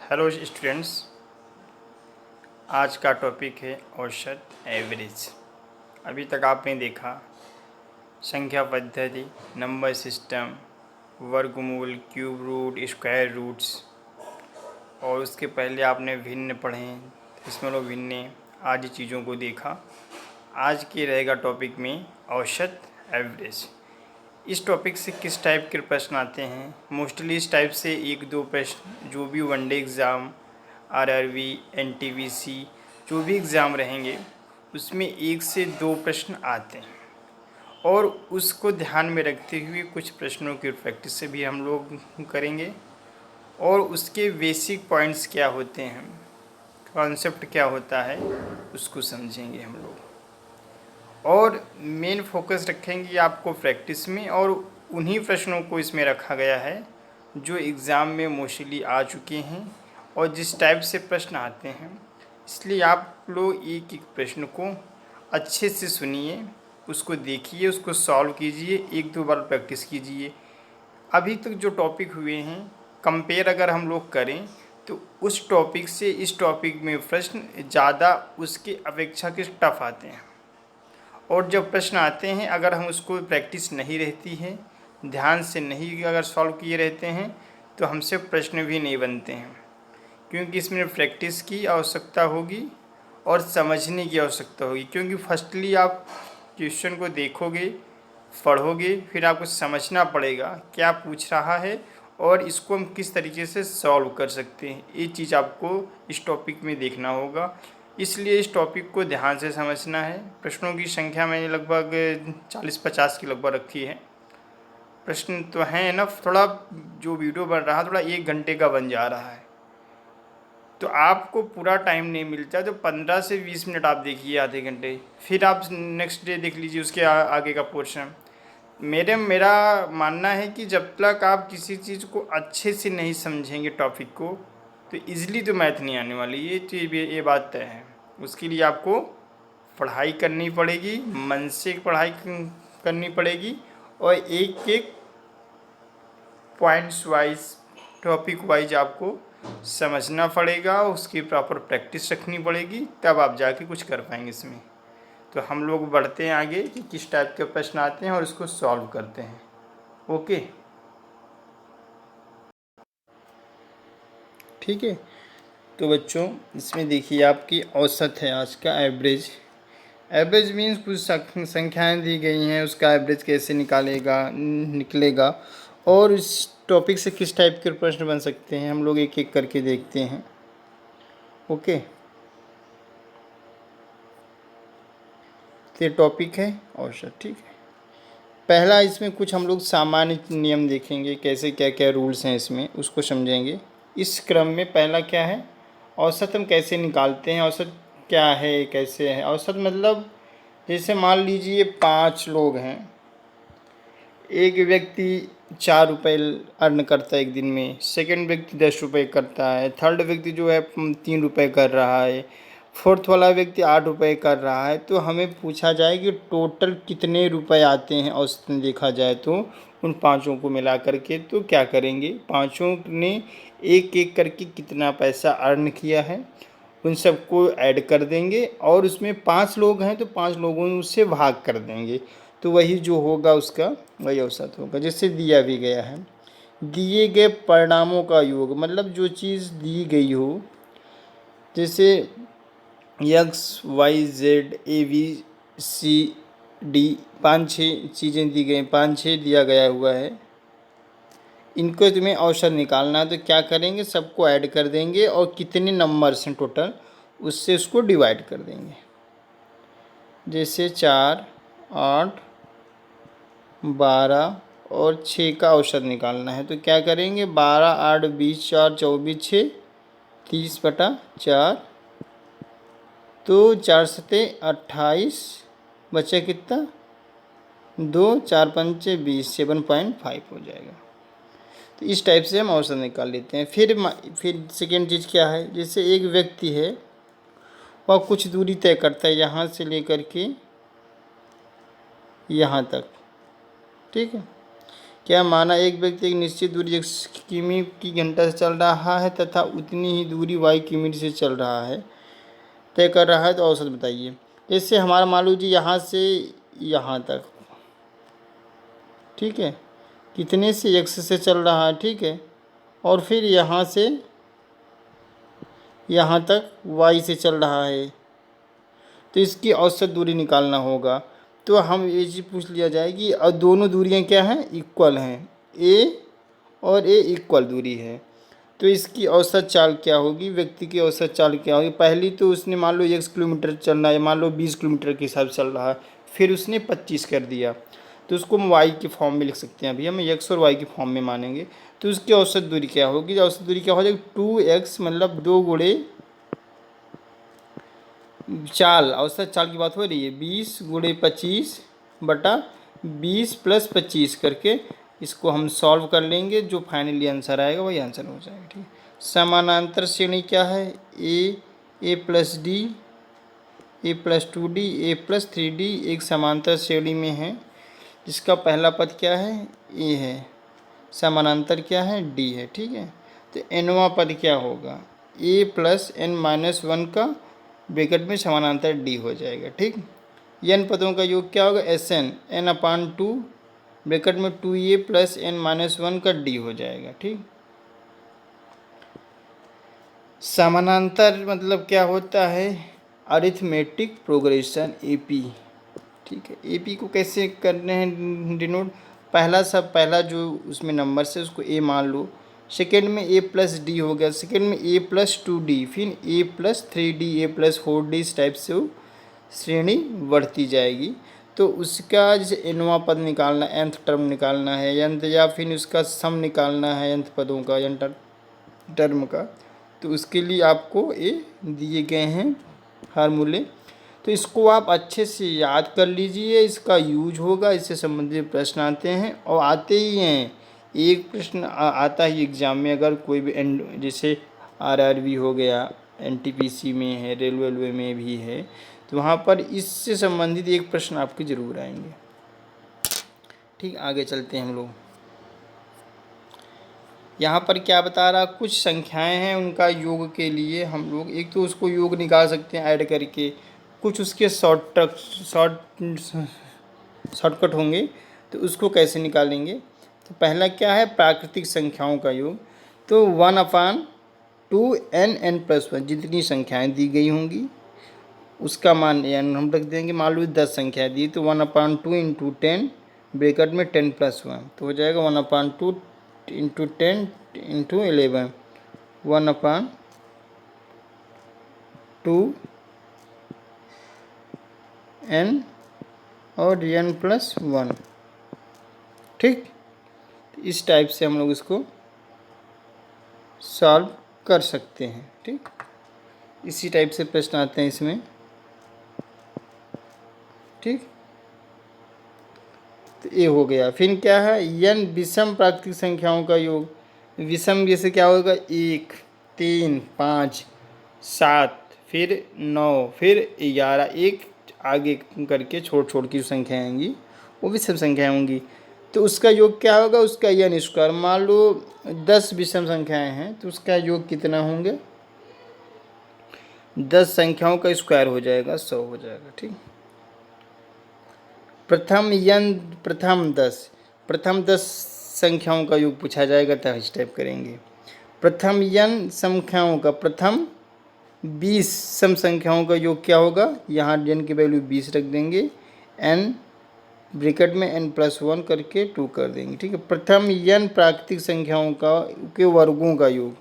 Hello students. आज का topic है औसत एवरेज। अभी तक आपने देखा संख्या पद्धति, नंबर सिस्टम, वर्गमूल, क्यूब रूट, स्क्वायर रूट्स, और उसके पहले आपने भिन्न पढ़े, दशमलव भिन्न आदि चीज़ों को देखा। आज के रहेगा टॉपिक में औसत एवरेज। इस टॉपिक से किस टाइप के प्रश्न आते हैं? मोस्टली इस टाइप से एक दो प्रश्न जो भी वनडे एग्ज़ाम, आरआरबी, एनटीपीसी जो भी एग्ज़ाम रहेंगे उसमें एक से दो प्रश्न आते हैं, और उसको ध्यान में रखते हुए कुछ प्रश्नों की प्रैक्टिस से भी हम लोग करेंगे, और उसके बेसिक पॉइंट्स क्या होते हैं, कॉन्सेप्ट क्या होता है, उसको समझेंगे हम लोग। और मेन फोकस रखेंगे आपको प्रैक्टिस में, और उन्हीं प्रश्नों को इसमें रखा गया है जो एग्ज़ाम में मोस्टली आ चुके हैं और जिस टाइप से प्रश्न आते हैं। इसलिए आप लोग एक एक प्रश्न को अच्छे से सुनिए, उसको देखिए, उसको सॉल्व कीजिए, एक दो बार प्रैक्टिस कीजिए। अभी तक जो टॉपिक हुए हैं कंपेयर अगर हम लोग करें तो उस टॉपिक से इस टॉपिक में प्रश्न ज़्यादा उसके अपेक्षा के टफ आते हैं, और जब प्रश्न आते हैं अगर हम उसको प्रैक्टिस नहीं रहती है, ध्यान से नहीं अगर सॉल्व किए रहते हैं तो हमसे प्रश्न भी नहीं बनते हैं, क्योंकि इसमें प्रैक्टिस की आवश्यकता होगी और समझने की आवश्यकता होगी। क्योंकि फर्स्टली आप क्वेश्चन को देखोगे, पढ़ोगे, फिर आपको समझना पड़ेगा क्या पूछ रहा है और इसको हम किस तरीके से सॉल्व कर सकते हैं। ये चीज़ आपको इस टॉपिक में देखना होगा, इसलिए इस टॉपिक को ध्यान से समझना है। प्रश्नों की संख्या मैंने लगभग 40-50 की लगभग रखी है। प्रश्न तो हैं ना, थोड़ा जो वीडियो बन रहा थोड़ा 1 घंटे का बन जा रहा है, तो आपको पूरा टाइम नहीं मिलता, तो 15 से 20 मिनट आप देखिए, आधे घंटे, फिर आप नेक्स्ट डे देख लीजिए उसके आगे का पोर्शन। मेरा मानना है कि जब तक आप किसी चीज़ को अच्छे से नहीं समझेंगे टॉपिक को, तो इजीली तो मैथ नहीं आने वाली, ये बात तय है। उसके लिए आपको पढ़ाई करनी पड़ेगी, मन से पढ़ाई करनी पड़ेगी, और एक एक पॉइंट्स वाइज, टॉपिक वाइज आपको समझना पड़ेगा, उसकी प्रॉपर प्रैक्टिस रखनी पड़ेगी, तब आप जाके कुछ कर पाएंगे इसमें। तो हम लोग बढ़ते हैं आगे कि किस टाइप के प्रश्न आते हैं और उसको सॉल्व करते हैं। ओके, ठीक है। तो बच्चों इसमें देखिए आपकी औसत है आज का एवरेज। एवरेज मीन्स कुछ संख्याएं दी गई हैं, उसका एवरेज कैसे निकलेगा, और इस टॉपिक से किस टाइप के प्रश्न बन सकते हैं हम लोग एक एक करके देखते हैं। ओके, तो ये टॉपिक है औसत, ठीक है। पहला इसमें कुछ हम लोग सामान्य नियम देखेंगे, कैसे क्या क्या रूल्स हैं इसमें, उसको समझेंगे। इस क्रम में पहला क्या है, औसत हम कैसे निकालते हैं, औसत क्या है, कैसे है औसत। मतलब जैसे मान लीजिए 5 लोग हैं, एक व्यक्ति 4 रुपये अर्न करता है एक दिन में, सेकंड व्यक्ति 10 रुपये करता है, थर्ड व्यक्ति जो है 3 रुपये कर रहा है, फोर्थ वाला व्यक्ति 8 रुपये कर रहा है। तो हमें पूछा जाए कि टोटल कितने रुपए आते हैं औसतन देखा जाए तो उन पांचों को मिला करके, तो क्या करेंगे, पांचों ने एक एक करके कितना पैसा अर्न किया है उन सबको ऐड कर देंगे, और उसमें 5 लोग हैं तो 5 लोगों में उससे भाग कर देंगे, तो वही जो होगा उसका वही औसत होगा। जैसे दिया भी गया है, दिए गए परिणामों का योग, मतलब जो चीज़ दी गई हो, जैसे X Y Z A B C D 5-6 चीज़ें दी गई, 5-6 दिया गया हुआ है, इनको तुम्हें औसत निकालना है। तो क्या करेंगे, सबको ऐड कर देंगे और कितने नंबर्स हैं टोटल उससे उसको डिवाइड कर देंगे। जैसे 4, 8, 12 और 6 का औसत निकालना है, तो क्या करेंगे, 12, 8, 20, 4, 24, 6, 30/4, तो 4 सते 28, बचा कितना, 2, 4 पंचे 20, 7.5 हो जाएगा। तो इस टाइप से हम औसत निकाल लेते हैं। फिर सेकेंड चीज़ क्या है, जैसे एक व्यक्ति है वह कुछ दूरी तय करता है यहाँ से लेकर के यहाँ तक, ठीक है। क्या माना एक व्यक्ति एक निश्चित दूरी x किमी की घंटा से चल रहा है तथा उतनी ही दूरी y किमी से चल रहा है तय कर रहा है, तो औसत बताइए। इससे हमारा मान लीजिए यहाँ से यहाँ तक, ठीक है, कितने से x से चल रहा है, ठीक है, और फिर यहाँ से यहाँ तक y से चल रहा है, तो इसकी औसत दूरी निकालना होगा। तो हम ये चीज़ पूछ लिया जाए कि और दोनों दूरियां क्या हैं, इक्वल हैं, a और a इक्वल दूरी है, तो इसकी औसत चाल क्या होगी, व्यक्ति की औसत चाल क्या होगी। पहली तो उसने मान लो 1 किलोमीटर चलना है, मान लो 20 किलोमीटर के हिसाब से चल रहा है, फिर उसने 25 कर दिया, तो उसको हम y के फॉर्म में लिख सकते हैं। अभी हम x और y के फॉर्म में मानेंगे, तो उसकी औसत दूरी क्या होगी, औसत दूरी क्या हो जाएगी, 2x मतलब 2 गुणे चाल, औसत चाल की बात हो रही है, 20 गुणे 25 बटा 20 प्लस 25 करके इसको हम सॉल्व कर लेंगे, जो फाइनली आंसर आएगा वही आंसर हो जाएगा। ठीक, समानांतर श्रेणी क्या है, ए प्लस डी, ए प्लस 2d, ए प्लस 3d एक समांतर श्रेणी में है, जिसका पहला पद क्या है, ए है, समानांतर क्या है, डी है। ठीक है, तो एनवां पद क्या होगा, ए प्लस n माइनस 1 का ब्रैकेट में समानांतर डी हो जाएगा। ठीक, n पदों का योग क्या होगा, एस एन, एन अपान 2 ब्रैकेट में 2a प्लस n माइनस 1 का d हो जाएगा। ठीक, समानांतर मतलब क्या होता है, अरिथमेटिक प्रोग्रेशन एपी। ठीक है, एपी को कैसे करने हैं डिनोट, पहला जो उसमें नंबर से उसको ए मान लो, सेकेंड में ए प्लस डी हो गया, सेकेंड में ए प्लस 2d, फिर ए प्लस 3d, ए प्लस 4d, इस टाइप से वो श्रेणी बढ़ती जाएगी। तो उसका जैसे एनवां पद निकालना, nth टर्म निकालना है, यंत्र या फिर उसका सम निकालना है nth पदों का, यंत्र टर्म का, तो उसके लिए आपको ये दिए गए हैं फार्मूले। तो इसको आप अच्छे से याद कर लीजिए, इसका यूज होगा, इससे संबंधित प्रश्न आते हैं और आते ही हैं। एक प्रश्न आता ही एग्ज़ाम में, अगर कोई भी जैसे आरआरबी हो गया, एनटीपीसी में है, रेलवे में भी है, तो वहाँ पर इससे संबंधित एक प्रश्न आपके ज़रूर आएंगे। ठीक, आगे चलते हैं हम लोग। यहाँ पर क्या बता रहा, कुछ संख्याएं हैं, उनका योग के लिए हम लोग एक तो उसको योग निकाल सकते हैं ऐड करके, कुछ उसके शॉर्टकट होंगे, तो उसको कैसे निकालेंगे। तो पहला क्या है, प्राकृतिक संख्याओं का योग, तो 1/2n+1 जितनी संख्याएं दी गई होंगी उसका मान हम रख देंगे। मान लो 10 संख्याएं दी, तो 1/2 इंटू 10 ब्रैकेट में 10+1, तो हो जाएगा 1/2 इंटू 10 इंटू 11, 1/2 n और n+1। ठीक, इस टाइप से हम लोग इसको सॉल्व कर सकते हैं। ठीक, इसी टाइप से प्रश्न आते हैं इसमें। ठीक, तो ये हो गया। फिर क्या है, n विषम प्राकृतिक संख्याओं का योग, विषम जैसे क्या होगा, 1, 3, 5, 7, फिर 9, फिर 11, एक आगे करके छोड़ की जो संख्याएँ आएंगी वो विषम संख्याएँ होंगी, तो उसका योग क्या होगा, उसका n स्क्वायर। मान लो 10 विषम संख्याएँ हैं, तो उसका योग कितना होंगे, 10 संख्याओं का स्क्वायर हो जाएगा, 100 हो जाएगा। ठीक, प्रथम 10 संख्याओं का योग पूछा जाएगा, तो इस टाइप करेंगे। प्रथम n संख्याओं का, प्रथम 20 सम संख्याओं का योग क्या होगा, यहाँ n की वैल्यू 20 रख देंगे, n ब्रैकेट में n+1 करके 2 कर देंगे। ठीक है, प्रथम n प्राकृतिक संख्याओं का के वर्गों का योग,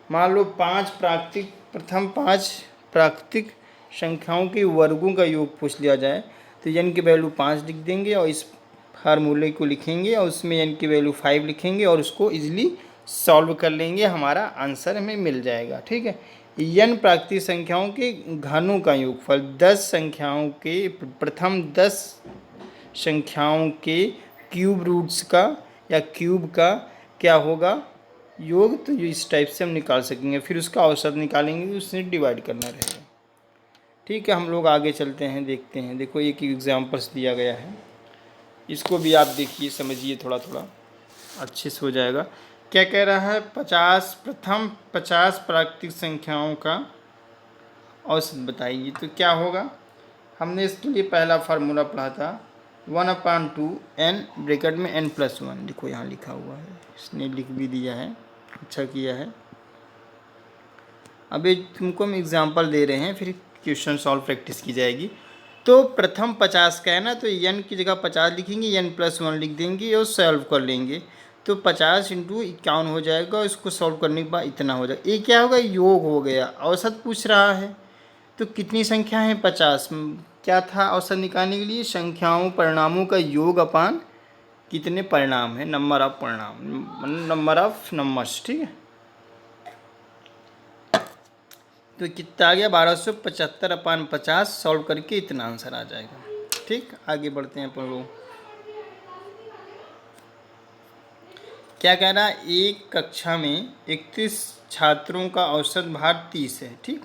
मान लो प्रथम 5 प्राकृतिक संख्याओं के वर्गों का योग पूछ लिया जाए, तो n की वैल्यू 5 लिख देंगे और इस फार्मूले को लिखेंगे और उसमें n की वैल्यू 5 लिखेंगे और उसको इजीली सॉल्व कर लेंगे, हमारा आंसर हमें मिल जाएगा। ठीक है, n प्राकृतिक संख्याओं के घनों का योगफल, 10 संख्याओं के, प्रथम 10 संख्याओं के क्यूब रूट्स का या क्यूब का क्या होगा योग, तो इस टाइप से हम निकाल सकेंगे। फिर उसका औसत निकालेंगे, उससे डिवाइड करना रहेगा। ठीक है, हम लोग आगे चलते हैं, देखते हैं। देखो एक एग्जाम्पल्स दिया गया है, इसको भी आप देखिए, समझिए, थोड़ा थोड़ा अच्छे से हो जाएगा। क्या कह रहा है, 50 प्राकृतिक संख्याओं का औसत बताइए। तो क्या होगा, हमने इसके लिए पहला फार्मूला पढ़ा था, 1/2 n ब्रैकेट में n+1। देखो यहाँ लिखा हुआ है, इसने लिख भी दिया है, अच्छा किया है। अभी तुमको हम एग्जांपल दे रहे हैं, फिर क्वेश्चन सॉल्व प्रैक्टिस की जाएगी। तो प्रथम 50 का है ना, तो n की जगह 50 लिखेंगे, n+1 लिख देंगे और सॉल्व कर लेंगे। तो 50 × 51 हो जाएगा, और इसको सॉल्व करने के बाद इतना हो जाएगा। ये क्या होगा, योग हो गया। औसत पूछ रहा है, तो कितनी संख्या है, 50। क्या था औसत निकालने के लिए, संख्याओं परिणामों का योग अपान कितने परिणाम है, नंबर ऑफ परिणाम, नंबर ऑफ नंबर्स, ठीक है। तो कितना आ गया, 1275/50, सॉल्व करके इतना आंसर आ जाएगा। ठीक, आगे बढ़ते हैं अपन लोग। क्या कह रहा है, एक कक्षा में 31 छात्रों का औसत भार 30 है, ठीक।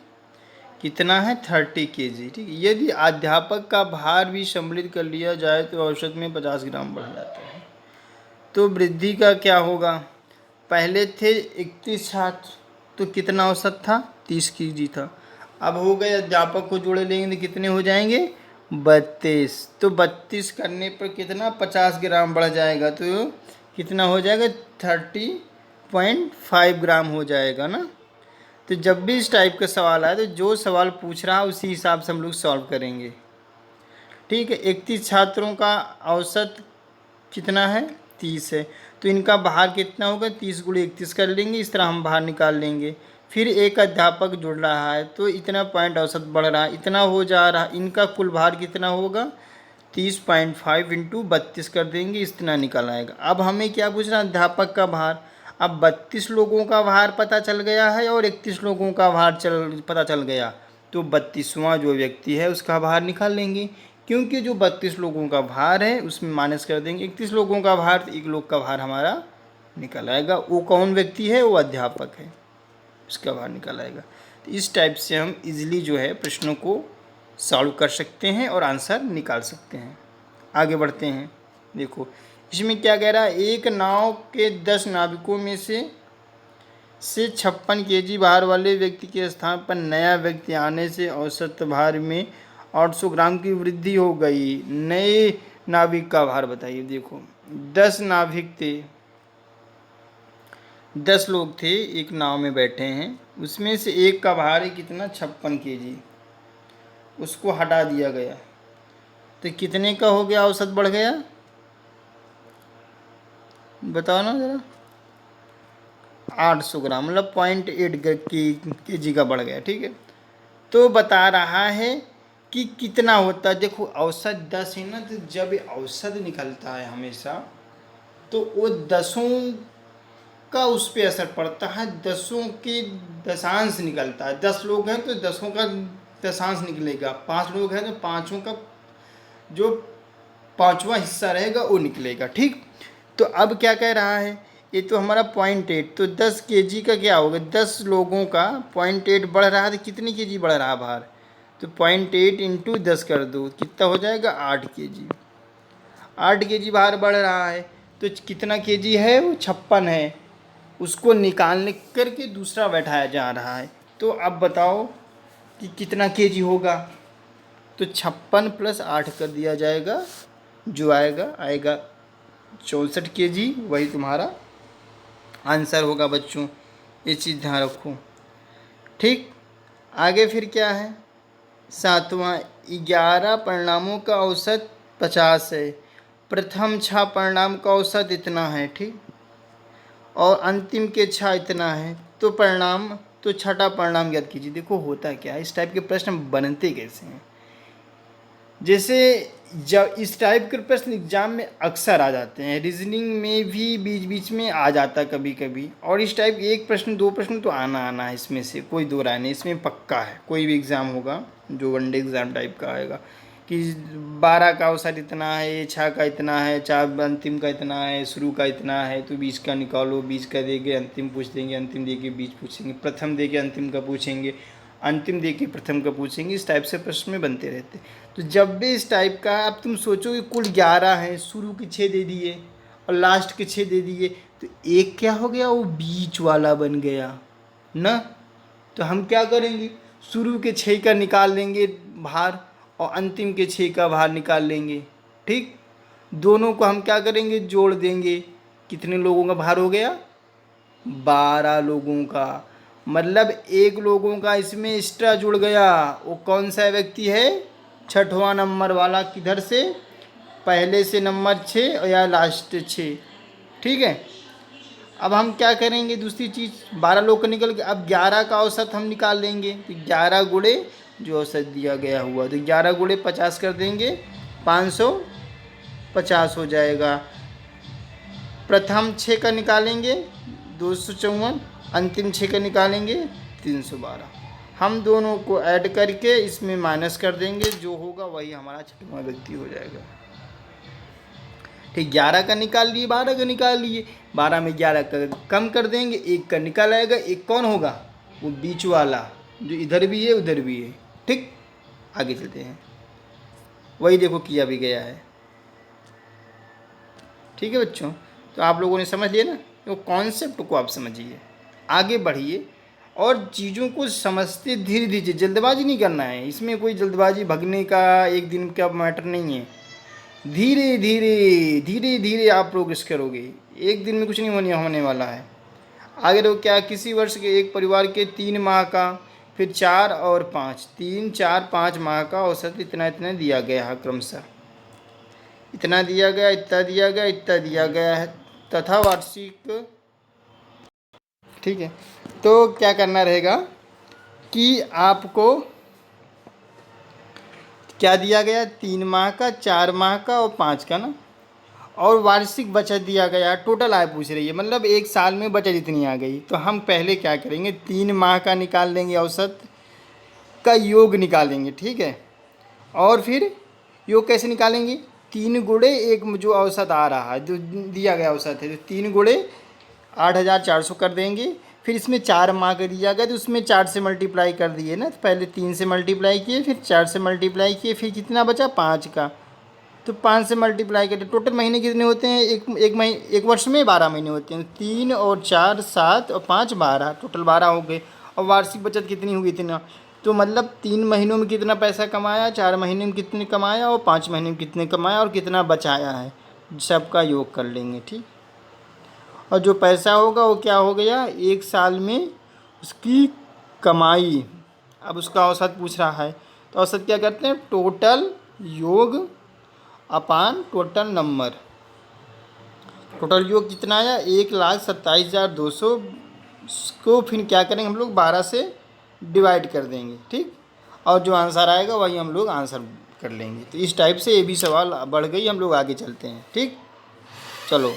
कितना है, 30 kg, ठीक। यदि अध्यापक का भार भी सम्मिलित कर लिया जाए तो औसत में 50 ग्राम बढ़ जाता है। तो वृद्धि का क्या होगा, पहले थे 31 छात्र, तो कितना औसत था, 30 kg था। अब हो गए, अध्यापक को जोड़े लेंगे तो कितने हो जाएंगे, 32। तो 32 करने पर कितना, 50 ग्राम बढ़ जाएगा, तो कितना हो जाएगा, 30.5 ग्राम हो जाएगा ना। तो जब भी इस टाइप का सवाल आए, तो जो सवाल पूछ रहा है उसी हिसाब से हम लोग सॉल्व करेंगे, ठीक है। 31 छात्रों का औसत कितना है, 30 है, तो इनका भार कितना होगा, 30 × 31 कर लेंगे, इस तरह हम भार निकाल लेंगे। फिर एक अध्यापक जुड़ रहा है, तो इतना पॉइंट औसत बढ़ रहा है, इतना हो जा रहा है। इनका कुल भार कितना होगा, 30.5 × 32 कर देंगे, इतना निकल आएगा। अब हमें क्या पूछना, अध्यापक का भार। अब 32 लोगों का भार पता चल गया है और 31 लोगों का भार पता चल गया, तो 32वां जो व्यक्ति है उसका भार निकाल लेंगे, क्योंकि जो 32 लोगों का भार है उसमें माइनस कर देंगे 31 लोगों का भार, तो एक लोग का भार हमारा निकल आएगा। वो कौन व्यक्ति है, वो अध्यापक है, उसका भार निकल आएगा। तो इस टाइप से हम इजीली जो है प्रश्नों को सॉल्व कर सकते हैं और आंसर निकाल सकते हैं। आगे बढ़ते हैं। देखो इसमें क्या कह रहा है, एक नाव के 10 नाविकों में से 56 kg भार वाले व्यक्ति के स्थान पर नया व्यक्ति आने से औसत भार में 800 ग्राम की वृद्धि हो गई। नए नाविक का भार बताइए। देखो 10 नाविक थे, 10 लोग थे, एक नाव में बैठे हैं, उसमें से एक का भार है कितना, 56 kg, उसको हटा दिया गया, तो कितने का हो गया, औसत बढ़ गया, बताओ ना ज़रा। 800 ग्राम, मतलब 0.8 kg का बढ़ गया, ठीक है। तो बता रहा है कि कितना होता है। देखो औसत 10 है ना, तो जब औसत निकलता है हमेशा, तो वो दसों का उस पर असर पड़ता है, दसों के दशांश निकलता है। 10 लोग हैं तो दसों का दशांश निकलेगा, 5 लोग हैं तो पाँचों का जो 5वां हिस्सा रहेगा वो निकलेगा, ठीक। तो अब क्या कह रहा है, ये तो हमारा 0.8, तो 10 kg का क्या होगा, 10 लोगों का 0.8 बढ़ रहा है, तो कितनी kg बढ़ रहा है भार, तो 0.8 × 10 कर दो, कितना हो जाएगा, 8 kg। 8 kg भार बढ़ रहा है, तो कितना kg है, वो 56 है, उसको निकालने करके दूसरा बैठाया जा रहा है। तो अब बताओ कि कितना kg होगा, तो 56 + 8 कर दिया जाएगा, जो आएगा 64 kg, वही तुम्हारा आंसर होगा बच्चों, ये चीज़ ध्यान रखो, ठीक। आगे फिर क्या है, 7वां, 11 परिणामों का औसत 50 है, प्रथम 6 परिणाम का औसत इतना है, ठीक, और अंतिम के 6 इतना है, तो परिणाम, तो छठा परिणाम ज्ञात कीजिए। देखो होता क्या है, इस टाइप के प्रश्न बनते कैसे हैं, जैसे जब इस टाइप के प्रश्न एग्जाम में अक्सर आ जाते हैं, रीजनिंग में भी बीच बीच में आ जाता कभी कभी, और इस टाइप एक प्रश्न 2 प्रश्न तो आना है, इसमें से कोई दो राय नहीं, इसमें पक्का है। कोई भी एग्ज़ाम होगा जो वनडे एग्ज़ाम टाइप का आएगा कि 12 का औसत इतना है, 6 का इतना है, 4 अंतिम का इतना है, शुरू का इतना है, तो 20 का निकालो, 20 का देके अंतिम पूछ देंगे, अंतिम देके 20 पूछेंगे, प्रथम देके अंतिम का पूछेंगे, अंतिम दे के प्रथम का पूछेंगे। इस टाइप से प्रश्न में बनते रहते। तो जब भी इस टाइप का, अब तुम सोचो कि कुल 11 हैं, शुरू के 6 दे दिए और लास्ट के 6 दे दिए, तो एक क्या हो गया, वो बीच वाला बन गया ना। तो हम क्या करेंगे, शुरू के 6 का निकाल लेंगे बाहर और अंतिम के 6 का बाहर निकाल लेंगे। ठीक, दोनों को हम क्या करेंगे, जोड़ देंगे। कितने लोगों का बाहर हो गया, 12 लोगों का। मतलब एक लोगों का इसमें एक्स्ट्रा जुड़ गया। वो कौन सा व्यक्ति है, छठवां नंबर वाला। किधर से, पहले से नंबर 6 या लास्ट 6। ठीक है, अब हम क्या करेंगे, दूसरी चीज़, 12 लोग का निकल गया। अब 11 का औसत हम निकाल लेंगे। तो 11 गुणे जो औसत दिया गया हुआ, तो 11 गुणे 50 कर देंगे, 550 हो जाएगा। प्रथम 6 का निकालेंगे 254, अंतिम 6 का निकालेंगे 312। हम दोनों को ऐड करके इसमें माइनस कर देंगे, जो होगा वही हमारा छठवां व्यक्ति हो जाएगा। ठीक, 11 का निकाल लिए, 12 का निकाल लिए, 12 में 11 का कम कर देंगे, 1 का निकाल आएगा। 1 कौन होगा, वो बीच वाला जो इधर भी है उधर भी है। ठीक, आगे चलते हैं। वही देखो किया भी गया है। ठीक है बच्चों, तो आप लोगों ने समझ लिया ना, तो कॉन्सेप्ट को आप समझिए, आगे बढ़िए और चीज़ों को समझते धीरे धीरे, जल्दबाजी नहीं करना है इसमें। कोई जल्दबाजी भगने का एक दिन का मैटर नहीं है। धीरे धीरे धीरे धीरे आप प्रोग्रेस करोगे, एक दिन में कुछ नहीं होने वाला है। आगे तो क्या, किसी वर्ष के एक परिवार के 3 माह का, फिर 4 और 5, 3, 4, 5 माह का औसत इतना इतना दिया गया है, क्रमशः इतना दिया गया, इतना दिया गया, इतना दिया गया है, तथा वार्षिक। ठीक है, तो क्या करना रहेगा कि आपको क्या दिया गया, 3 माह का, 4 माह का और 5 का ना, और वार्षिक बचत दिया गया। टोटल आय पूछ रही है, मतलब एक साल में बचत इतनी आ गई। तो हम पहले क्या करेंगे, 3 माह का निकाल लेंगे, औसत का योग निकालेंगे। ठीक है, और फिर योग कैसे निकालेंगे, 3 गुणे 1 जो औसत आ रहा है, जो दिया गया औसत है, तो 3 गुणे 8400 कर देंगे। फिर इसमें 4 माह का दिया गया, तो उसमें 4 से मल्टीप्लाई कर दिए ना। तो पहले 3 से मल्टीप्लाई किए, फिर 4 से मल्टीप्लाई किए, फिर कितना बचा, 5 का। तो 5 से मल्टीप्लाई करते, टोटल महीने कितने होते हैं, एक वर्ष में 12 महीने होते हैं। 3 और 4 7 और 5 12, टोटल 12 हो गए। और वार्षिक बचत कितनी हुई, इतना। तो मतलब 3 महीनों में कितना पैसा कमाया, 4 महीने में कितने कमाया और 5 महीने में कितने कमाया और कितना बचाया है, सबका योग कर लेंगे। ठीक, और जो पैसा होगा वो क्या हो गया, एक साल में उसकी कमाई। अब उसका औसत पूछ रहा है, तो औसत क्या करते हैं, टोटल योग अपान टोटल नंबर। टोटल योग कितना आया, 1,27,200 को फिर क्या करेंगे हम लोग, 12 से डिवाइड कर देंगे। ठीक, और जो आंसर आएगा वही हम लोग आंसर कर लेंगे। तो इस टाइप से ये भी सवाल बढ़ गई, हम लोग आगे चलते हैं। ठीक, चलो।